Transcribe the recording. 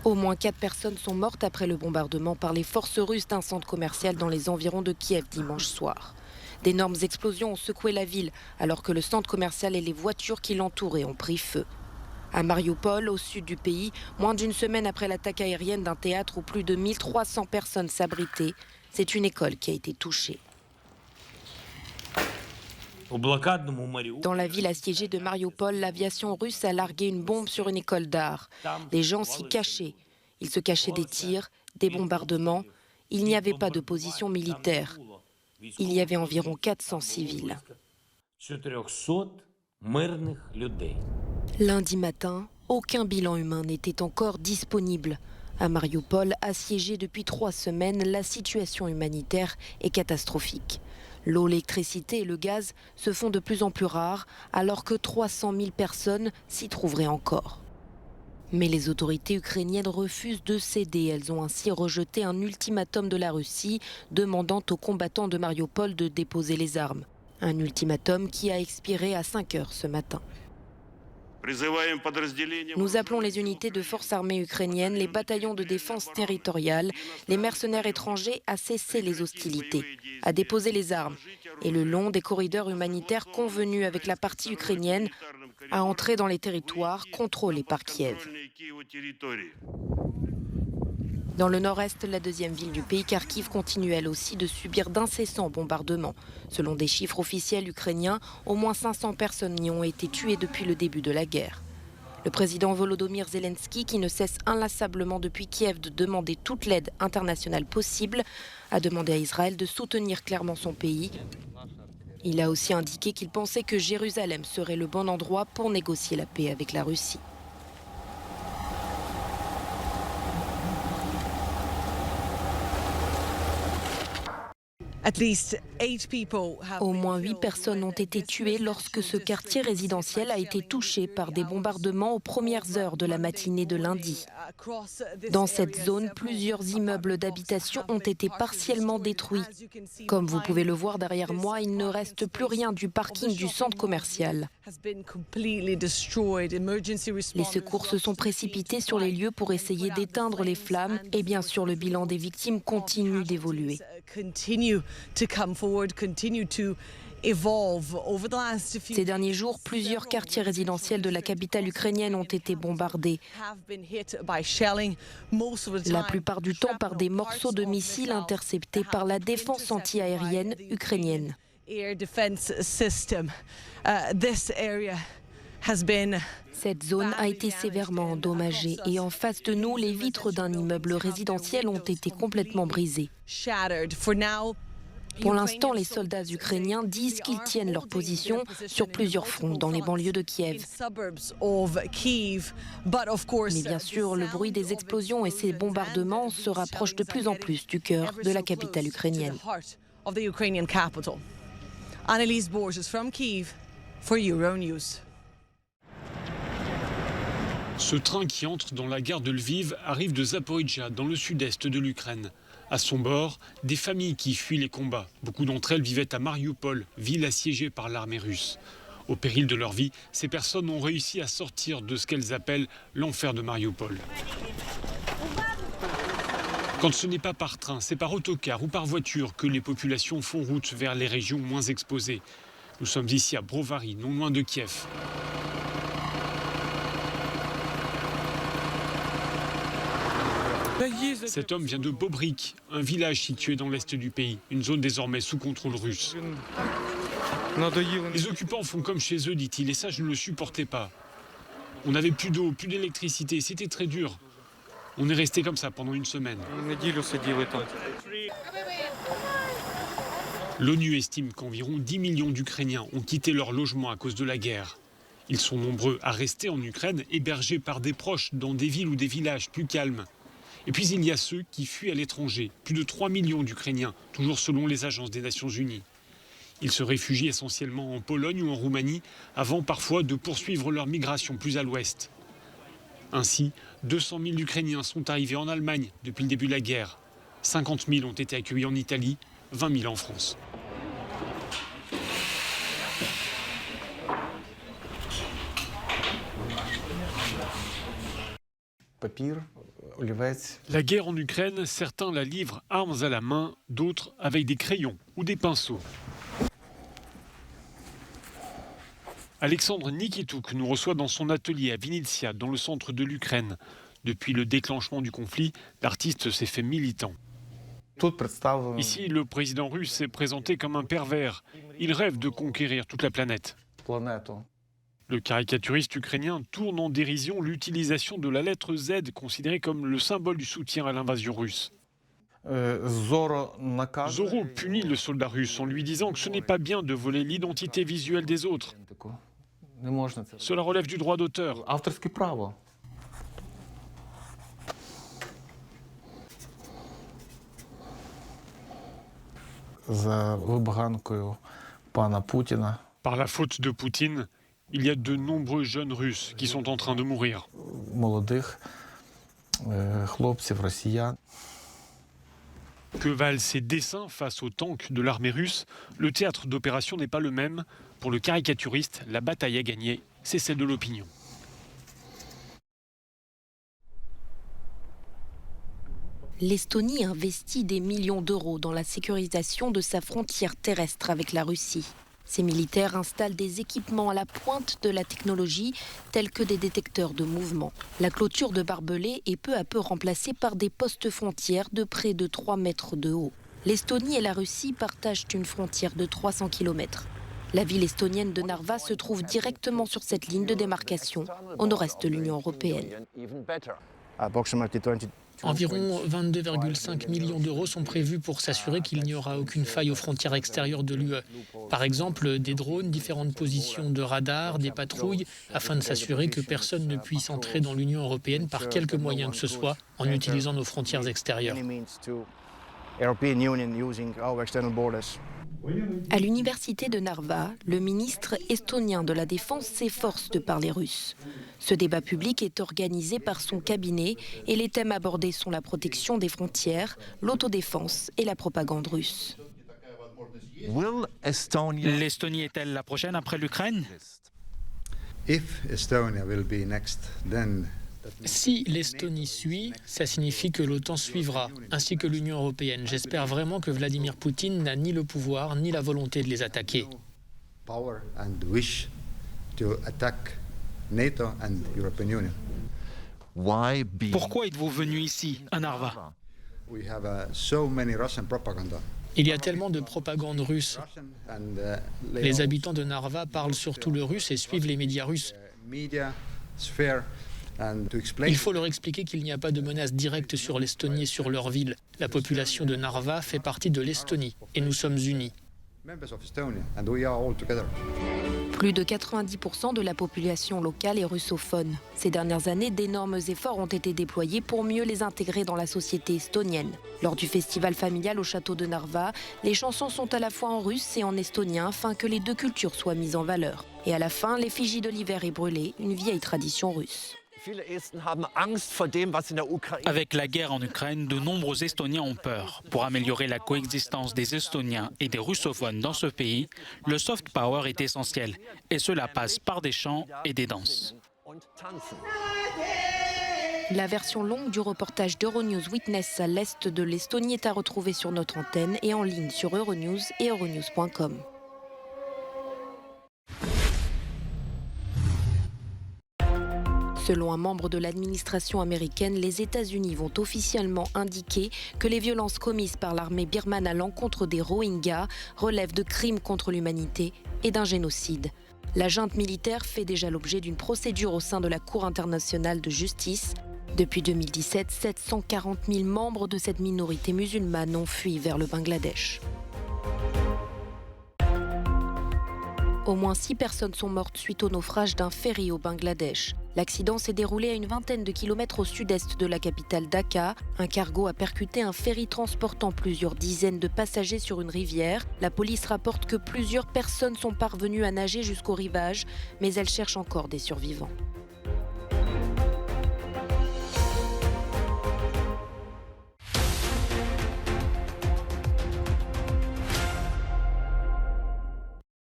Au moins 4 personnes sont mortes après le bombardement par les forces russes d'un centre commercial dans les environs de Kiev dimanche soir. D'énormes explosions ont secoué la ville alors que le centre commercial et les voitures qui l'entouraient ont pris feu. À Mariupol, au sud du pays, moins d'une semaine après l'attaque aérienne d'un théâtre où plus de 1300 personnes s'abritaient, c'est une école qui a été touchée. Dans la ville assiégée de Mariupol, l'aviation russe a largué une bombe sur une école d'art. Les gens s'y cachaient. Ils se cachaient des tirs, des bombardements. Il n'y avait pas de position militaire. Il y avait environ 400 civils. Lundi matin, aucun bilan humain n'était encore disponible. À Mariupol, assiégé depuis 3 semaines, la situation humanitaire est catastrophique. L'eau, l'électricité et le gaz se font de plus en plus rares, alors que 300 000 personnes s'y trouveraient encore. Mais les autorités ukrainiennes refusent de céder. Elles ont ainsi rejeté un ultimatum de la Russie, demandant aux combattants de Mariupol de déposer les armes. Un ultimatum qui a expiré à 5 heures ce matin. Nous appelons les unités de forces armées ukrainiennes, les bataillons de défense territoriale, les mercenaires étrangers à cesser les hostilités, à déposer les armes et le long des corridors humanitaires convenus avec la partie ukrainienne à entrer dans les territoires contrôlés par Kiev. Dans le nord-est, la deuxième ville du pays, Kharkiv, continue elle aussi de subir d'incessants bombardements. Selon des chiffres officiels ukrainiens, au moins 500 personnes y ont été tuées depuis le début de la guerre. Le président Volodymyr Zelensky, qui ne cesse inlassablement depuis Kiev de demander toute l'aide internationale possible, a demandé à Israël de soutenir clairement son pays. Il a aussi indiqué qu'il pensait que Jérusalem serait le bon endroit pour négocier la paix avec la Russie. Au moins 8 personnes ont été tuées lorsque ce quartier résidentiel a été touché par des bombardements aux premières heures de la matinée de lundi. Dans cette zone, plusieurs immeubles d'habitation ont été partiellement détruits. Comme vous pouvez le voir derrière moi, il ne reste plus rien du parking du centre commercial. Les secours se sont précipités sur les lieux pour essayer d'éteindre les flammes et bien sûr le bilan des victimes continue d'évoluer. Ces derniers jours, plusieurs quartiers résidentiels de la capitale ukrainienne ont été bombardés. La plupart du temps par des morceaux de missiles interceptés par la défense antiaérienne ukrainienne. Cette zone a été sévèrement endommagée et en face de nous, les vitres d'un immeuble résidentiel ont été complètement brisées. Pour l'instant, les soldats ukrainiens disent qu'ils tiennent leur position sur plusieurs fronts dans les banlieues de Kiev. Mais bien sûr, le bruit des explosions et ces bombardements se rapprochent de plus en plus du cœur de la capitale ukrainienne. Annelise Borges from Kiev for Euronews. Ce train qui entre dans la gare de Lviv arrive de Zaporijjia, dans le sud-est de l'Ukraine. À son bord, des familles qui fuient les combats. Beaucoup d'entre elles vivaient à Mariupol, ville assiégée par l'armée russe. Au péril de leur vie, ces personnes ont réussi à sortir de ce qu'elles appellent l'enfer de Mariupol. Quand ce n'est pas par train, c'est par autocar ou par voiture que les populations font route vers les régions moins exposées. Nous sommes ici à Brovary, non loin de Kiev. Cet homme vient de Bobrik, un village situé dans l'est du pays, une zone désormais sous contrôle russe. Les occupants font comme chez eux, dit-il, et ça je ne le supportais pas. On n'avait plus d'eau, plus d'électricité, c'était très dur. On est resté comme ça pendant une semaine. L'ONU estime qu'environ 10 millions d'Ukrainiens ont quitté leur logement à cause de la guerre. Ils sont nombreux à rester en Ukraine, hébergés par des proches dans des villes ou des villages plus calmes. Et puis il y a ceux qui fuient à l'étranger, plus de 3 millions d'Ukrainiens, toujours selon les agences des Nations Unies. Ils se réfugient essentiellement en Pologne ou en Roumanie, avant parfois de poursuivre leur migration plus à l'ouest. Ainsi, 200 000 Ukrainiens sont arrivés en Allemagne depuis le début de la guerre. 50 000 ont été accueillis en Italie, 20 000 en France. La guerre en Ukraine, certains la livrent armes à la main, d'autres avec des crayons ou des pinceaux. Alexandre Nikitouk nous reçoit dans son atelier à Vinnytsia, dans le centre de l'Ukraine. Depuis le déclenchement du conflit, l'artiste s'est fait militant. Ici, le président russe s'est présenté comme un pervers. Il rêve de conquérir toute la planète. Le caricaturiste ukrainien tourne en dérision l'utilisation de la lettre Z, considérée comme le symbole du soutien à l'invasion russe. Zorro punit le soldat russe en lui disant que ce n'est pas bien de voler l'identité visuelle des autres. Cela relève du droit d'auteur. Par la faute de Poutine, il y a de nombreux jeunes Russes qui sont en train de mourir. Que valent ces dessins face aux tanks de l'armée russe? Le théâtre d'opération n'est pas le même. Pour le caricaturiste, la bataille à gagner, c'est celle de l'opinion. L'Estonie investit des millions d'euros dans la sécurisation de sa frontière terrestre avec la Russie. Ses militaires installent des équipements à la pointe de la technologie, tels que des détecteurs de mouvement. La clôture de barbelés est peu à peu remplacée par des postes frontières de près de 3 mètres de haut. L'Estonie et la Russie partagent une frontière de 300 km. La ville estonienne de Narva se trouve directement sur cette ligne de démarcation, au nord-est de l'Union européenne. Environ 22,5 millions d'euros sont prévus pour s'assurer qu'il n'y aura aucune faille aux frontières extérieures de l'UE. Par exemple, des drones, différentes positions de radar, des patrouilles, afin de s'assurer que personne ne puisse entrer dans l'Union européenne par quelque moyen que ce soit en utilisant nos frontières extérieures. À l'université de Narva, le ministre estonien de la Défense s'efforce de parler russe. Ce débat public est organisé par son cabinet et les thèmes abordés sont la protection des frontières, l'autodéfense et la propagande russe. L'Estonie est-elle la prochaine après l'Ukraine? Si l'Estonie suit, ça signifie que l'OTAN suivra, ainsi que l'Union européenne. J'espère vraiment que Vladimir Poutine n'a ni le pouvoir ni la volonté de les attaquer. Pourquoi êtes-vous venu ici, à Narva? Il y a tellement de propagande russe. Les habitants de Narva parlent surtout le russe et suivent les médias russes. Il faut leur expliquer qu'il n'y a pas de menace directe sur l'Estonie et sur leur ville. La population de Narva fait partie de l'Estonie et nous sommes unis. Plus de 90% de la population locale est russophone. Ces dernières années, d'énormes efforts ont été déployés pour mieux les intégrer dans la société estonienne. Lors du festival familial au château de Narva, les chansons sont à la fois en russe et en estonien afin que les deux cultures soient mises en valeur. Et à la fin, l'effigie de l'hiver est brûlée, une vieille tradition russe. Avec la guerre en Ukraine, de nombreux Estoniens ont peur. Pour améliorer la coexistence des Estoniens et des russophones dans ce pays, le soft power est essentiel. Et cela passe par des chants et des danses. La version longue du reportage d'Euronews Witness à l'est de l'Estonie est à retrouver sur notre antenne et en ligne sur Euronews et euronews.com. Selon un membre de l'administration américaine, les États-Unis vont officiellement indiquer que les violences commises par l'armée birmane à l'encontre des Rohingyas relèvent de crimes contre l'humanité et d'un génocide. La junte militaire fait déjà l'objet d'une procédure au sein de la Cour internationale de justice. Depuis 2017, 740 000 membres de cette minorité musulmane ont fui vers le Bangladesh. Au moins 6 personnes sont mortes suite au naufrage d'un ferry au Bangladesh. L'accident s'est déroulé à une vingtaine de kilomètres au sud-est de la capitale Dhaka. Un cargo a percuté un ferry transportant plusieurs dizaines de passagers sur une rivière. La police rapporte que plusieurs personnes sont parvenues à nager jusqu'au rivage, mais elle cherche encore des survivants.